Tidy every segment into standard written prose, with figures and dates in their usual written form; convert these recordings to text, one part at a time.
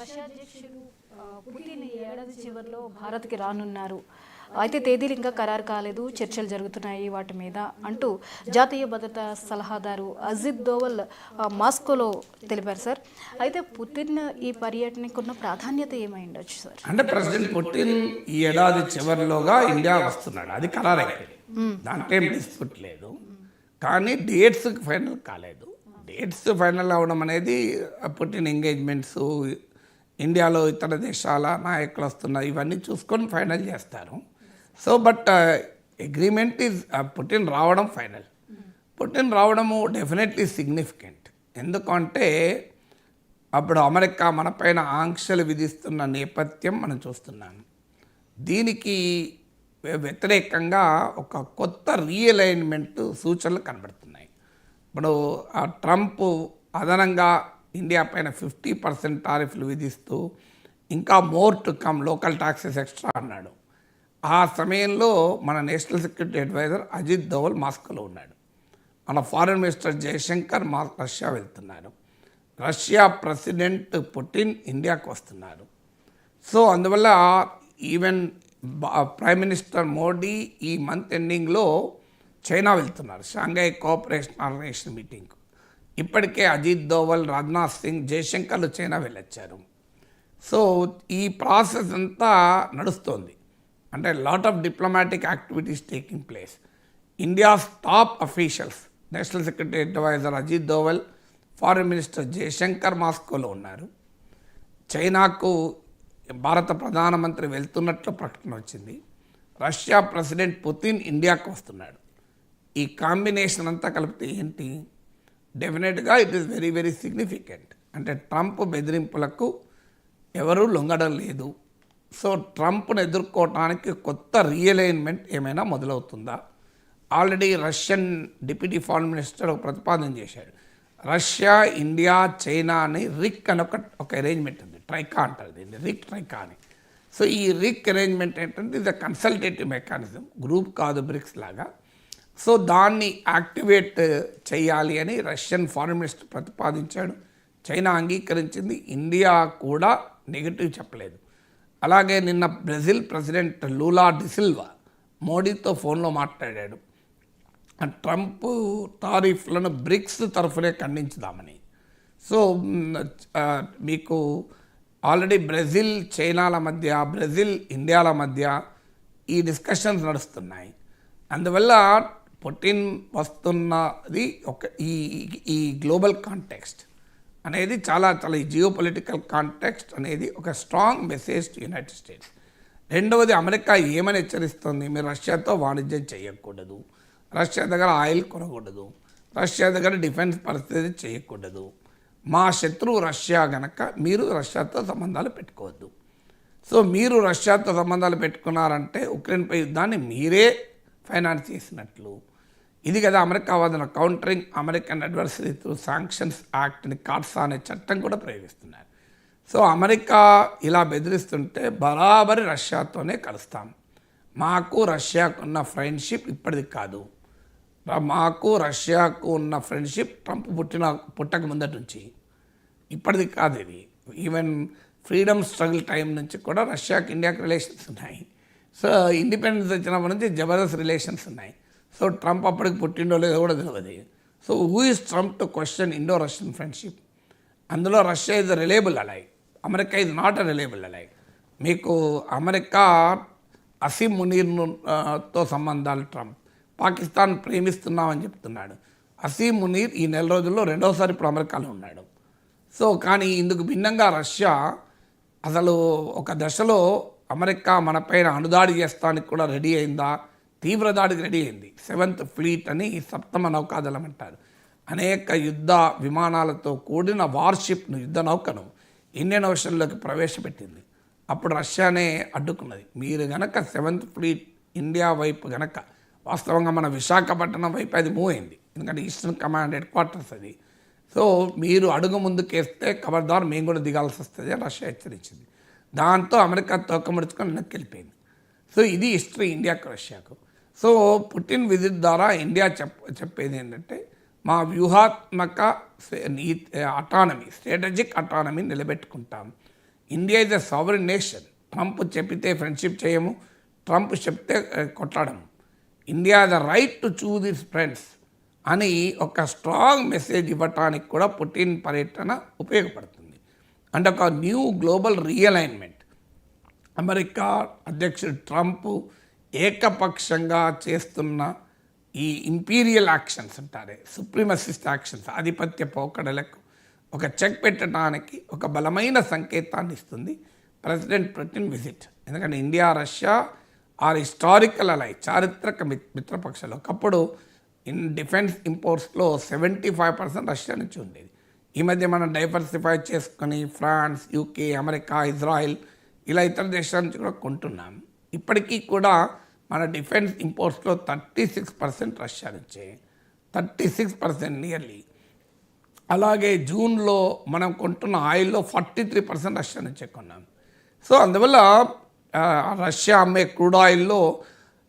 Russia అధ్యక్షుడు Putin ఈ ఏడాది చివరిలో భారత్కి రానున్నారు. అయితే తేదీలు ఇంకా ఖరారు కాలేదు, చర్చలు జరుగుతున్నాయి వాటి మీద అంటూ జాతీయ భద్రతా సలహాదారు అజిత్ దోవల్ మాస్కోలో తెలిపారు సార్. అయితే పుతిన్ ఈ పర్యటనకు ఉన్న ప్రాధాన్యత ఏమై ఉండొచ్చు సార్? అంటే ప్రెసిడెంట్ పుతిన్ ఈ ఏడాది చివరిలోగా ఇండియా వస్తున్నాడు, అది ఖరారైపోయింది, దాంట్లో ఏం డిస్ప్యూట్ లేదు. కానీ డేట్స్ ఫైనల్ కాలేదు. డేట్స్ ఫైనల్ అవ్వడం అనేది పుటిన్ ఎంగేజ్మెంట్స్, ఇండియాలో ఇతర దేశాల నాయకులు వస్తున్నారు, ఇవన్నీ చూసుకొని ఫైనల్ చేస్తారు. So but agreement is Putin రావడం ఫైనల్. పుటిన్ రావడము డెఫినెట్లీ సిగ్నిఫికెంట్. ఎందుకంటే అప్పుడు అమెరికా మనపైన ఆంక్షలు విధిస్తున్న నేపథ్యం మనం చూస్తున్నాము. దీనికి వ్యతిరేకంగా ఒక కొత్త రీఅలైన్మెంట్ సూచనలు కనబడుతున్నాయి. ఇప్పుడు ట్రంప్ అదనంగా ఇండియా పైన 50% టారిఫ్లు విధిస్తూ ఇంకా more to come, local taxes extra అన్నాడు. ఆ సమయంలో మన national security adviser Ajit Doval మాస్కోలో ఉన్నాడు. మన ఫారిన్ మినిస్టర్ జయశంకర్ రష్యా వెళ్తున్నారు. రష్యా ప్రెసిడెంట్ పుటిన్ ఇండియాకు వస్తున్నారు. సో అందువల్ల ఈవెన్ ప్రైమ్ మినిస్టర్ మోడీ ఈ మంత్ ఎండింగ్లో చైనా వెళ్తున్నారు, షాంఘై కోఆపరేషన్ ఆర్గనైజేషన్ మీటింగ్కు. ఇప్పటికే అజిత్ దోవల్, రాజ్నాథ్ సింగ్, జయశంకర్లు చైనా వెళ్ళొచ్చారు. సో ఈ ప్రాసెస్ అంతా నడుస్తోంది. అంటే lot of diplomatic activities taking place. India's top officials, national security adviser Ajit Doval, foreign minister Jaishankar మాస్కోలో ఉన్నారు. చైనాకు భారత ప్రధానమంత్రి వెళ్తున్నట్లు ప్రకటన వచ్చింది. రష్యా ప్రెసిడెంట్ పుతిన్ ఇండియాకు వస్తున్నాడు. ఈ కాంబినేషన్ అంతా కలిపితే ఏంటి? డెఫినెట్గా it is very very significant. అంటే ట్రంప్ బెదిరింపులకు ఎవరూ లొంగడం లేదు. సో ట్రంప్ను ఎదుర్కోవటానికి కొత్త రీఅలైన్మెంట్ ఏమైనా మొదలవుతుందా? Already Russian deputy foreign minister ఒక ప్రతిపాదన చేశాడు. రష్యా, ఇండియా, చైనా అని రిక్ అని ఒక అరేంజ్మెంట్ ఉంది, ట్రైకా అంటారు దీన్ని, రిక్ ట్రైకా అని. సో ఈ రిక్ అరేంజ్మెంట్ ఏంటంటే ఇది కన్సల్టేటివ్ మెకానిజం, గ్రూప్ కాదు బ్రిక్స్ లాగా. సో దాన్ని యాక్టివేట్ చేయాలి అని రష్యన్ ఫారిన్ మినిస్టర్ ప్రతిపాదించాడు. చైనా అంగీకరించింది. ఇండియా కూడా నెగిటివ్ చెప్పలేదు. అలాగే నిన్న బ్రెజిల్ ప్రెసిడెంట్ లూలా డిసిల్వా మోడీతో ఫోన్లో మాట్లాడాడు. ట్రంప్ టారిఫ్లను బ్రిక్స్ తరఫునే ఖండించుదామని. సో మీకు ఆల్రెడీ బ్రెజిల్ చైనాల మధ్య, బ్రెజిల్ ఇండియాల మధ్య ఈ డిస్కషన్స్ నడుస్తున్నాయి. అందువల్ల పుటిన్ వస్తున్నది ఒక ఈ గ్లోబల్ కాంటెక్స్ట్ అనేది చాలా చాలా ఈ జియో పొలిటికల్ కాంటెక్స్ట్ అనేది ఒక strong message to United states. రెండవది, అమెరికా ఏమని హెచ్చరిస్తుంది? మీరు రష్యాతో వాణిజ్యం చేయకూడదు, రష్యా దగ్గర ఆయిల్ కొనకూడదు, రష్యా దగ్గర డిఫెన్స్ పరిస్థితి చేయకూడదు, మా శత్రువు రష్యా గనక మీరు రష్యాతో సంబంధాలు పెట్టుకోవద్దు. సో మీరు రష్యాతో సంబంధాలు పెట్టుకున్నారంటే ఉక్రెయిన్పై యుద్ధాన్ని మీరే ఫైనాన్స్ చేసినట్లు. ఇది కదా అమెరికా వాదన. Countering American adversary through sanctions యాక్ట్ని, కార్సా అనే చట్టం కూడా ప్రయోగిస్తున్నారు. సో అమెరికా ఇలా బెదిరిస్తుంటే బరాబరి రష్యాతోనే కలుస్తాం. మాకు రష్యాకు ఉన్న ఫ్రెండ్షిప్ ఇప్పటిది కాదు. మాకు రష్యాకు ఉన్న ఫ్రెండ్షిప్ ట్రంప్ పుట్టక ముందటి నుంచి, ఇప్పటిది కాదు. ఇది ఈవెన్ ఫ్రీడమ్ స్ట్రగుల్ టైం నుంచి కూడా రష్యాకి ఇండియాకి రిలేషన్స్ ఉన్నాయి. సో ఇండిపెండెన్స్ వచ్చినప్పటి నుంచి జబర్దస్త్ రిలేషన్స్ ఉన్నాయి. సో ట్రంప్ అప్పటికి పుట్టిండో లేదో కూడా తెలియదు. So who is Trump to question Indo Russian friendship? అందులో Russia is reliable ally, America is not a reliable ally. మీకు అమెరికా అసీం మునీర్తో సంబంధాలు, ట్రంప్ పాకిస్తాన్ ప్రేమిస్తున్నామని చెప్తున్నాడు. అసీం మునీర్ ఈ నెల రోజుల్లో రెండవసారి ఇప్పుడు అమెరికాలో ఉన్నాడు. సో కానీ ఇందుకు భిన్నంగా రష్యా అసలు ఒక దశలో అమెరికా మనపైన అణుదాడి చేస్తానికి కూడా రెడీ అయిందా? తీవ్ర దాడికి రెడీ అయింది. 7th ఫ్లీట్ అని సప్తమ నౌకాదళం అంటారు. అనేక యుద్ధ విమానాలతో కూడిన వార్షిప్ను, యుద్ధ నౌకను ఇండియన్ ఓషన్లోకి ప్రవేశపెట్టింది. అప్పుడు రష్యానే అడ్డుకున్నది. మీరు గనక 7th ఫ్లీట్ ఇండియా వైపు గనక, వాస్తవంగా మన విశాఖపట్నం వైపు అది మూవ్ అయింది, ఎందుకంటే ఈస్టర్న్ కమాండ్ హెడ్ క్వార్టర్స్ అది. సో మీరు అడుగు ముందుకేస్తే ఖబర్దార్ మేము కూడా దిగాల్సి వస్తుంది అని రష్యా హెచ్చరించింది. దాంతో అమెరికా తోకముడుచుకొని వెనక్కి వెళ్ళిపోయింది. సో ఇది హిస్టరీ ఇండియాకు, రష్యాకు. సో పుటిన్ విజిట్ ద్వారా ఇండియా చెప్పేది ఏంటంటే మా వ్యూహాత్మక అటానమీ, స్ట్రాటజిక్ అటానమీ నిలబెట్టుకుంటాం. India is a sovereign nation. Trump చెప్పితే ఫ్రెండ్షిప్ చేయము, ట్రంప్ చెప్తే కొట్లాడము. India the right to choose its friends అని ఒక స్ట్రాంగ్ మెసేజ్ ఇవ్వటానికి కూడా పుటిన్ పర్యటన ఉపయోగపడుతుంది. అంటే ఒక న్యూ గ్లోబల్ రీఅలైన్మెంట్. అమెరికా అధ్యక్షుడు ట్రంప్ ఏకపక్షంగా చేస్తున్న ఈ ఇంపీరియల్ యాక్షన్స్ అంటారే, సుప్రీమసిస్ట్ యాక్షన్స్, ఆధిపత్య పోకడలకు ఒక చెక్ పెట్టడానికి ఒక బలమైన సంకేతాన్ని ఇస్తుంది ప్రెసిడెంట్ పుటిన్ విజిట్. ఎందుకంటే ఇండియా రష్యా ఆర్ హిస్టారికల్ అలై, చారిత్రక మిత్రపక్షాలు. ఒకప్పుడు డిఫెన్స్ ఇంపోర్ట్స్లో 75% రష్యా నుంచి ఉండేది. ఈ మధ్య మనం డైవర్సిఫై చేసుకొని ఫ్రాన్స్, యూకే, అమెరికా, ఇజ్రాయిల్ ఇలా ఇతర దేశాల నుంచి కూడా కొంటున్నాం. ఇప్పటికీ కూడా మన డిఫెన్స్ ఇంపోర్ట్స్లో 36% రష్యా నుంచే, 36% నియర్లీ. అలాగే జూన్లో మనం కొంటున్న ఆయిల్లో 43% రష్యా నుంచే కొన్నాం. సో అందువల్ల రష్యా అమ్మే క్రూడ్ ఆయిల్లో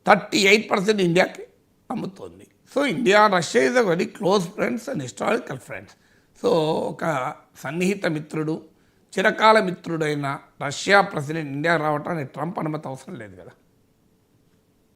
38% ఇండియాకి అమ్ముతుంది. So India Russia is a very close friends and historical friends. So ఒక సన్నిహిత మిత్రుడు, చిరకాల మిత్రుడైన రష్యా ప్రెసిడెంట్ ఇండియా రావడానికి ట్రంప్ అనుమతి అవసరం లేదు కదా.